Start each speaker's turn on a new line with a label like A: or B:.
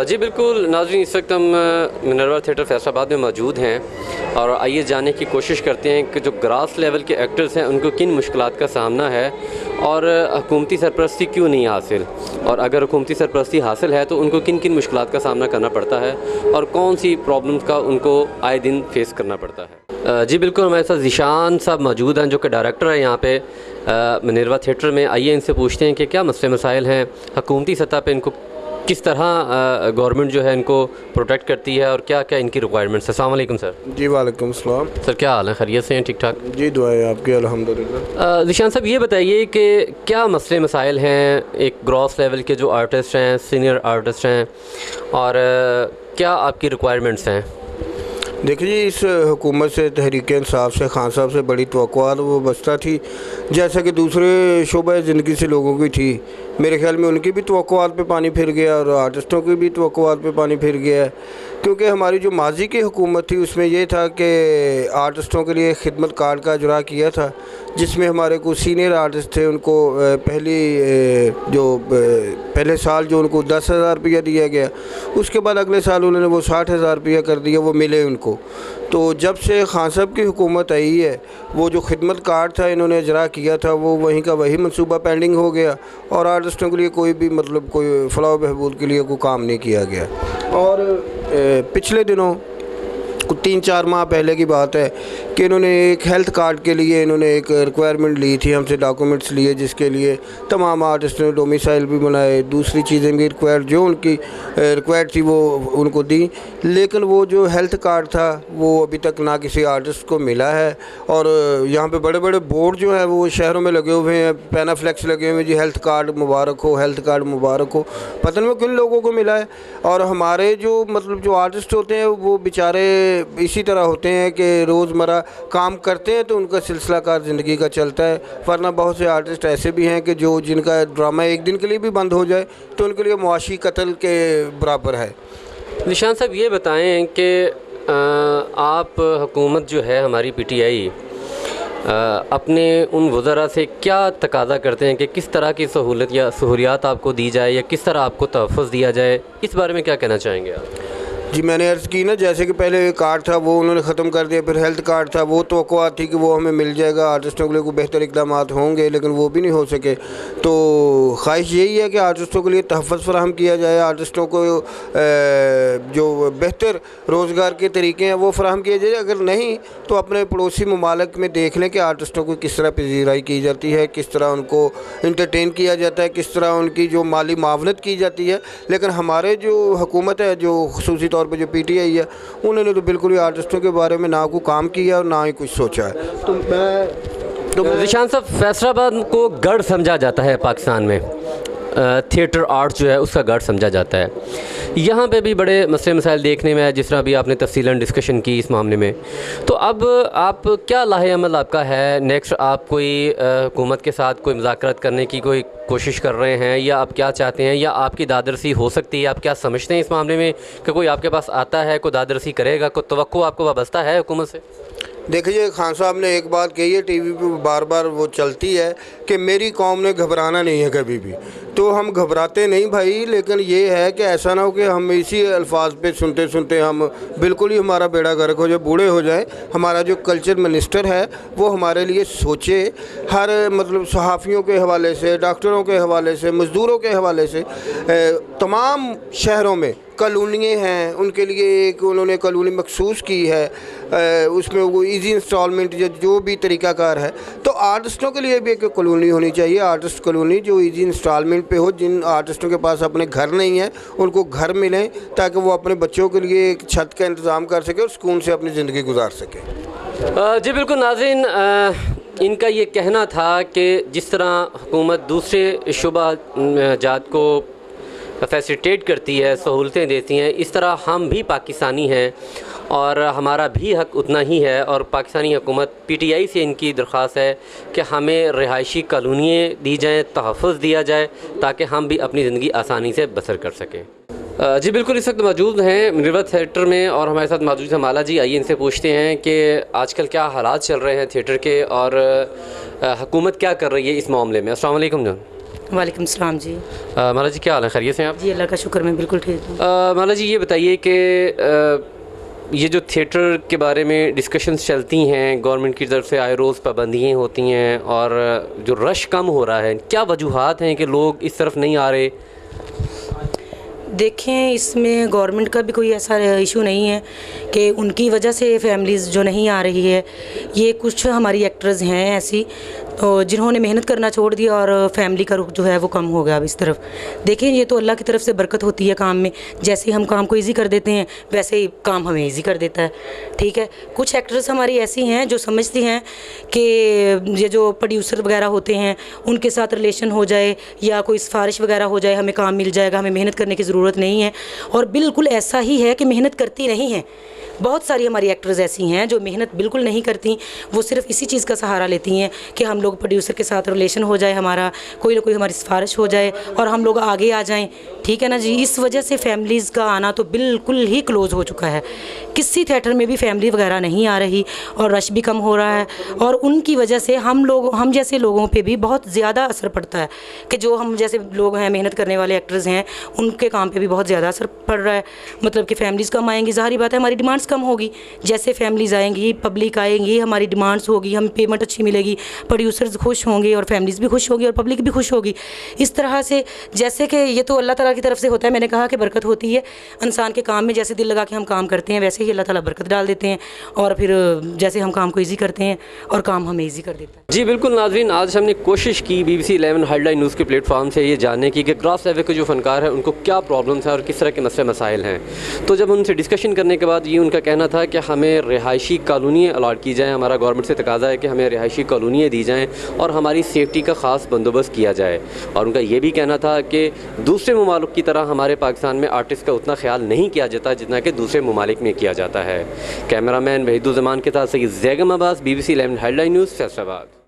A: जी बिल्कुल नाज़रीन, इस वक्त हम मिनर्वा थिएटर फैसलाबाद में मौजूद हैं और आइए जानने की कोशिश करते हैं कि जो ग्रास लेवल के एक्टर्स हैं उनको किन मुश्किलात का सामना है और हुकूमती सरपरस्ती क्यों नहीं हासिल, और अगर हुकूमती सरपरस्ती हासिल है तो उनको किन किन मुश्किलात का सामना करना पड़ता है और कौन सी प्रॉब्लम्स का उनको आए दिन फेस करना पड़ता है। जी बिल्कुल, हमारे साथ ज़ीशान साहब मौजूद हैं जो कि डायरेक्टर है यहाँ पे मिनर्वा थिएटर में। आइए इनसे पूछते हैं कि क्या मसले मसाइल हैं, हुकूमती सतह पर इनको किस तरह गवर्नमेंट जो है इनको प्रोटेक्ट करती है और क्या क्या इनकी रिक्वायरमेंट्स है। अस्सलाम वालेकुम सर।
B: जी वालेकुम सलाम।
A: सर क्या हाल है, खैरियत से हैं, ठीक ठाक?
B: जी दुआएं आपकी अल्हम्दुलिल्लाह।
A: ज़ीशान साहब ये बताइए कि क्या मसले मसाइल हैं एक ग्रॉस लेवल के जो आर्टिस्ट हैं, सीनियर आर्टिस्ट हैं, और क्या आपकी रिक्वायरमेंट्स हैं?
B: देखिए जी, इस हुकूमत से, तहरीक इंसाफ से, खान साहब से बड़ी तवक्कुआत वो बस्ता थी जैसा कि दूसरे शोबे ज़िंदगी से लोगों की थी। मेरे ख्याल में उनकी भी तवक्कुआत पे पानी फिर गया और आर्टिस्टों की भी तवक्कुआत पे पानी फिर गया है, क्योंकि हमारी जो माजी की हुकूमत थी उसमें ये था कि आर्टिस्टों के लिए खिदमत कार्ड का इजरा किया था, जिसमें हमारे कुछ सीनियर आर्टिस्ट थे उनको पहले साल जो उनको 10,000 रुपया दिया गया, उसके बाद अगले साल उन्होंने वो 60,000 रुपया कर दिया, वो मिले उनको। तो जब से खान साहब की हुकूमत आई है, वो जो खिदमत कार्ड था इन्होंने इजरा किया था, वो वहीं का वही मनसूबा पेंडिंग हो गया और आर्टिस्टों के लिए कोई भी कोई फलाह बहबूद के लिए कोई काम नहीं किया गया। और पिछले दिनों 3-4 माह पहले की बात है कि इन्होंने एक हेल्थ कार्ड के लिए इन्होंने एक रिक्वायरमेंट ली थी, हमसे डॉक्यूमेंट्स लिए, जिसके लिए तमाम आर्टिस्टों ने डोमिसाइल भी बनाए, दूसरी चीज़ें भी जो उनकी रिक्वायर्ड थी वो उनको दी, लेकिन वो जो हेल्थ कार्ड था वो अभी तक ना किसी आर्टिस्ट को मिला है। और यहाँ पे बड़े बड़े बोर्ड जो है वो शहरों में लगे हुए हैं, पैनाफ्लेक्स लगे हुए हैं जी, हेल्थ कार्ड मुबारक हो, हेल्थ कार्ड मुबारक हो। पता नहीं वो किन लोगों को मिला है। और हमारे जो आर्टिस्ट होते हैं वो बेचारे इसी तरह होते हैं कि रोज़मर्रा काम करते हैं तो उनका सिलसिला कार ज़िंदगी का चलता है, वरना बहुत से आर्टिस्ट ऐसे भी हैं कि जिनका ड्रामा एक दिन के लिए भी बंद हो जाए तो उनके लिए मुआशी कत्ल के बराबर है।
A: ज़ीशान साहब ये बताएं कि आप हुकूमत जो है हमारी PTI अपने उन वज़रा से क्या तकाज़ा करते हैं कि किस तरह की सहूलत या सहूलियात आपको दी जाए या किस तरह आपको तहफ़्फ़ुज़ दिया जाए, इस बारे में क्या कहना चाहेंगे आप?
B: जी मैंने अर्ज़ की ना, जैसे कि पहले कार्ड था वो उन्होंने ख़त्म कर दिया, फिर हेल्थ कार्ड था वो तवक्कुआत थी कि वो हमें मिल जाएगा, आर्टिस्टों के लिए कोई बेहतर इक़दाम होंगे, लेकिन वो भी नहीं हो सके। तो ख्वाहिश यही है कि आर्टिस्टों के लिए तहफ़्फ़ुज़ फराहम किया जाए, आर्टिस्टों को जो बेहतर रोज़गार के तरीके हैं वो फराहम किए जाए। अगर नहीं तो अपने पड़ोसी ममालिक में देख लें कि आर्टिस्टों को किस तरह पजीराई की जाती है, किस तरह उनको इंटरटेन किया जाता है, किस तरह उनकी जो माली मावनत की जाती है। लेकिन हमारे जो हुकूमत है, जो ख़ुसूसी तौर पर जो PTI है, उन्होंने तो बिल्कुल ही आर्टिस्टों के बारे में ना कोई काम किया और ना ही कुछ सोचा है। तो
A: ज़ीशान साहब, फैसलाबाद को गढ़ समझा जाता है पाकिस्तान में, थिएटर आर्ट जो है उसका गढ़ समझा जाता है। यहाँ पे भी बड़े मसले मसाइल देखने में आए, जिस तरह अभी आपने तफसीलन डिस्कशन की इस मामले में। तो अब आप क्या लाहे अमल आपका है नेक्स्ट? आप कोई हुकूमत के साथ कोई मुज़ाकरात करने की कोई कोशिश कर रहे हैं, या आप क्या चाहते हैं, या आपकी दादरसी हो सकती है? आप क्या समझते हैं इस मामले में कि कोई आपके पास आता है, कोई दादरसी करेगा, कोई तवक्को आपको वाबस्ता है हुकूमत से?
B: देखिए, खान साहब ने एक बात कही है, टीवी पे बार बार वो चलती है कि मेरी कौम ने घबराना नहीं है कभी भी। तो हम घबराते नहीं भाई, लेकिन ये है कि ऐसा ना हो कि हम इसी अल्फाज पे सुनते सुनते हम बिल्कुल ही हमारा बेड़ा गर्क हो जाए, बूढ़े हो जाए। हमारा जो कल्चर मिनिस्टर है वो हमारे लिए सोचे, हर सहाफ़ियों के हवाले से, डॉक्टरों के हवाले से, मज़दूरों के हवाले से, तमाम शहरों में कॉलोनियाँ हैं, उनके लिए एक उन्होंने कॉलोनी मखसूस की है, उसमें वो इजी इंस्टॉलमेंट जो भी तरीक़ाकार है। तो आर्टिस्टों के लिए भी एक कॉलोनी होनी चाहिए, आर्टिस्ट कॉलोनी जो इजी इंस्टॉलमेंट पे हो। जिन आर्टिस्टों के पास अपने घर नहीं है उनको घर मिलें, ताकि वो अपने बच्चों के लिए एक छत का इंतज़ाम कर सके और सुकून से अपनी ज़िंदगी गुजार सके।
A: जी बिल्कुल नाज़रीन, इनका ये कहना था कि जिस तरह हुकूमत दूसरे शुबा जात को फैसिलिटेट करती है, सहूलतें देती हैं, इस तरह हम भी पाकिस्तानी हैं और हमारा भी हक़ उतना ही है। और पाकिस्तानी हुकूमत PTI से इनकी दरख्वास्त है कि हमें रिहायशी कॉलोनियाँ दी जाएँ, तहफ़्फ़ुज़ दिया जाए, ताकि हम भी अपनी ज़िंदगी आसानी से बसर कर सकें। जी बिल्कुल, इस वक्त मौजूद हैं मिनर्वा थिएटर में और हमारे साथ मौजूद है माला जी। आइए इनसे पूछते हैं कि आजकल क्या हालात चल रहे हैं थिएटर के और हुकूमत क्या कर रही है इस मामले में। अस्सलाम वालेकुम।
C: वालेकुम सलाम जी।
A: माला जी क्या हाल है, खैरियत से हैं आप?
C: जी अल्लाह का शुक्र, मैं बिल्कुल ठीक हूँ।
A: माला जी ये बताइए कि ये जो थिएटर के बारे में डिस्कशंस चलती हैं, गवर्नमेंट की तरफ से आए रोज़ पाबंदियाँ होती हैं और जो रश कम हो रहा है, क्या वजूहात हैं कि लोग इस तरफ नहीं आ रहे?
C: देखें, इसमें गवर्नमेंट का भी कोई ऐसा इशू नहीं है कि उनकी वजह से फैमिलीज़ जो नहीं आ रही है। ये कुछ हमारी एक्टर्स हैं ऐसी तो जिन्होंने मेहनत करना छोड़ दिया और फैमिली का रुख जो है वो कम हो गया अब इस तरफ। देखें, ये तो अल्लाह की तरफ से बरकत होती है काम में। जैसे ही हम काम को ईज़ी कर देते हैं वैसे ही काम हमें ईज़ी कर देता है। ठीक है, कुछ एक्ट्रेस हमारी ऐसी हैं जो समझती हैं कि ये जो प्रोड्यूसर वगैरह होते हैं उनके साथ रिलेशन हो जाए या कोई सिफारिश वगैरह हो जाए, हमें काम मिल जाएगा, हमें मेहनत करने की ज़रूरत नहीं है। और बिल्कुल ऐसा ही है कि मेहनत करती नहीं है। बहुत सारी हमारी एक्ट्रेस ऐसी हैं जो मेहनत बिल्कुल नहीं करती, वो सिर्फ इसी चीज़ का सहारा लेती हैं कि हम लोग प्रोड्यूसर के साथ रिलेशन हो जाए, हमारा कोई ना कोई हमारी सिफारिश हो जाए और हम लोग आगे आ जाएं। ठीक है ना जी। इस वजह से फैमिलीज़ का आना तो बिल्कुल ही क्लोज़ हो चुका है। किसी थिएटर में भी फैमिली वगैरह नहीं आ रही और रश भी कम हो रहा है और उनकी वजह से हम जैसे लोगों पे भी बहुत ज़्यादा असर पड़ता है कि जो हम जैसे लोग हैं, मेहनत करने वाले एक्टर्स हैं, उनके काम पे भी बहुत ज़्यादा असर पड़ रहा है। मतलब कि फैमिलीज़ कम आएंगी, ज़ाहिर बात है हमारी डिमांड्स कम होगी। जैसे फैमिलीज़ आएंगी, पब्लिक आएंगी, हमारी डिमांड्स होगी, हमें पेमेंट अच्छी मिलेगी, प्रोड्यूसर्स खुश होंगे और फैमिलीज़ भी खुश होगी और पब्लिक भी खुश होगी। इस तरह से जैसे कि ये तो अल्लाह ताला की तरफ से होता है। मैंने कहा कि बरकत होती है इंसान के काम में। जैसे दिल लगा के हम काम करते हैं वैसे ही अल्लाह ताला बरकत डाल देते हैं और फिर जैसे हम काम को ईज़ी करते हैं और काम हमें ईज़ी कर देता है।
A: जी बिल्कुल नाज़रीन, आज हमने कोशिश की BBC 11 हेडलाइन न्यूज़ के प्लेटफॉर्म से ये जानने की कि ग्रास लेवल के जो फ़नकार हैं उनको क्या प्रॉब्लम्स हैं और किस तरह के मसले मसाइल हैं। तो जब उनसे डिस्कशन करने के बाद ये उनका कहना था कि हमें रिहायशी कॉलोनियाँ अलॉट की जाएँ, हमारा गवर्नमेंट से तकाजा है कि हमें रिहायशी कॉलोनियाँ दी जाएँ और हमारी सेफ्टी का ख़ास बंदोबस्त किया जाए। और उनका ये भी कहना था कि दूसरे ममालिक की तरह हमारे पाकिस्तान में आर्टिस्ट का उतना ख्याल नहीं किया जाता जितना कि दूसरे ममालिक में किया जाता है। कैमरामैन वहीदुज़्ज़मान के साथ Syed Zaigham Abbas, BBC 11 headline news, Faisalabad.